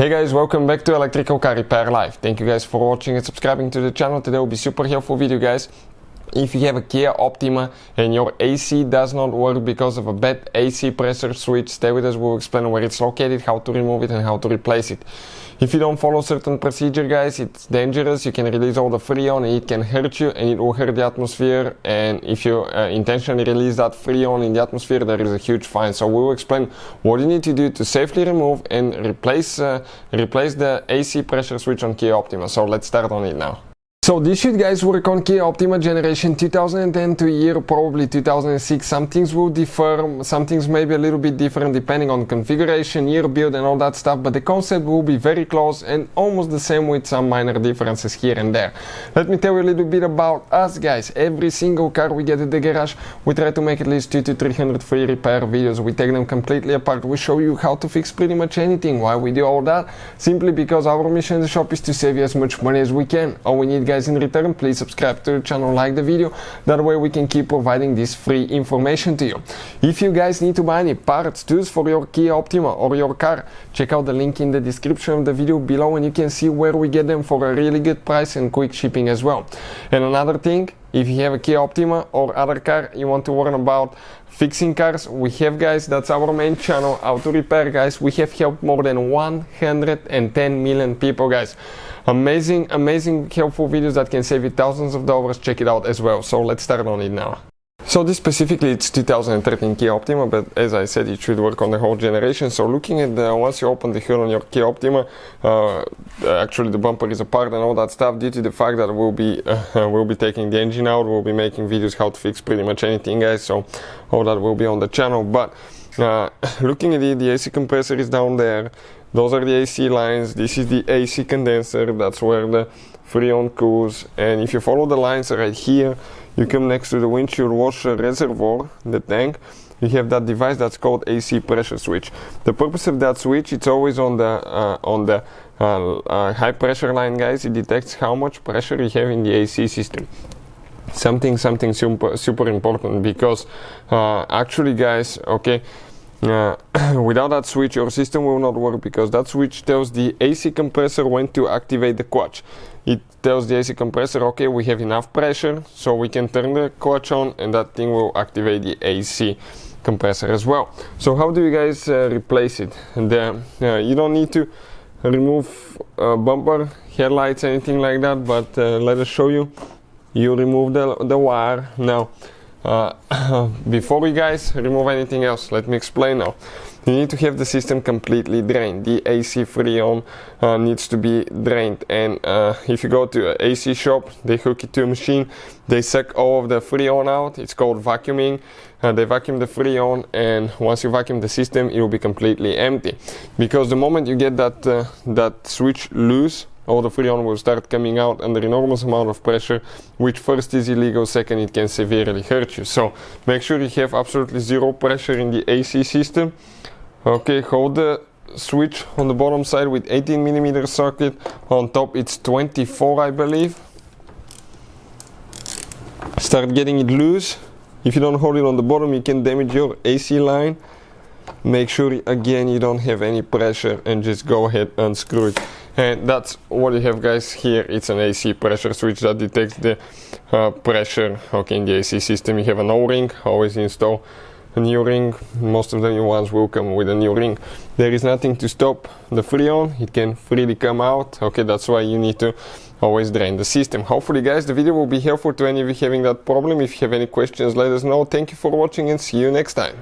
Hey guys, welcome back to Electrical Car Repair Live. Thank you guys for watching and subscribing to the channel. Today will be super helpful video, guys. If you have a Kia Optima and your AC does not work because of a bad AC pressure switch, stay with us. We'll explain where it's located, how to remove it and how to replace it. If you don't follow certain procedure, guys, it's dangerous. You can release all the freon and it can hurt you and it will hurt the atmosphere. And if you intentionally release that freon in the atmosphere, there is a huge fine. So we will explain what you need to do to safely remove and replace the AC pressure switch on Kia Optima. So let's start on it now. So this should, guys, work on Kia Optima generation 2010 to year probably 2006. Some things will differ, some things may be a little bit different depending on configuration, year build and all that stuff, but the concept will be very close and almost the same with some minor differences here and there. Let me tell you a little bit about us, guys. Every single car we get at the garage, we try to make at least 200 to 300 free repair videos. We take them completely apart. We show you how to fix pretty much anything. Why we do all that? Simply because our mission in the shop is to save you as much money as we can. All we need, guys, in return, please subscribe to the channel, like the video. That way we can keep providing this free information to you. If you guys need to buy any parts, tools for your Kia Optima or your car, check out the link in the description of the video below and you can see where we get them for a really good price and quick shipping as well. And another thing, if you have a Kia Optima or other car you want to learn about fixing cars, we have, guys, that's our main channel, Auto Repair, guys. We have helped more than 110 million people, guys. Amazing helpful videos that can save you thousands of dollars. Check it out as well. So let's start on it now. So this specifically, it's 2013 Kia Optima, but as I said, it should work on the whole generation. So looking at once you open the hood on your Kia Optima, actually the bumper is apart and all that stuff, due to the fact that we'll be taking the engine out, we'll be making videos how to fix pretty much anything, guys. So all that will be on the channel. But looking at it, the AC compressor is down there. Those are the AC lines. This is the AC condenser. That's where the freon cools. And if you follow the lines right here, you come next to the windshield washer reservoir, the tank. You have that device that's called AC pressure switch. The purpose of that switch, it's always on the high pressure line, guys. It detects how much pressure you have in the AC system. Something super important, because actually, guys, okay, without that switch your system will not work, because that switch tells the AC compressor when to activate the clutch. It tells the AC compressor, okay, we have enough pressure, so we can turn the clutch on, and that thing will activate the AC compressor as well. So how do you guys replace it? And you don't need to remove bumper, headlights, anything like that, but let us show you. You remove the wire. Now before we, guys, remove anything else, let me explain now. You need to have the system completely drained. The AC freon needs to be drained, and if you go to an AC shop, they hook it to a machine, they suck all of the freon out. It's called vacuuming. They vacuum the freon, and once you vacuum the system, it will be completely empty, because the moment you get that switch loose, all the freon will start coming out under enormous amount of pressure, which first is illegal, second it can severely hurt you. So make sure you have absolutely zero pressure in the AC system. Okay, hold the switch on the bottom side with 18mm socket. On top it's 24, I believe. Start getting it loose. If you don't hold it on the bottom, you can damage your AC line. Make sure again you don't have any pressure, and just go ahead and unscrew it. And that's what you have, guys. Here it's an AC pressure switch that detects the pressure, okay, in the AC system. You have an O-ring. Always install a new ring. Most of the new ones will come with a new ring. There is nothing to stop the freon. It can freely come out. Okay, that's why you need to always drain the system. Hopefully, guys, the video will be helpful to any of you having that problem. If you have any questions, let us know. Thank you for watching and see you next time.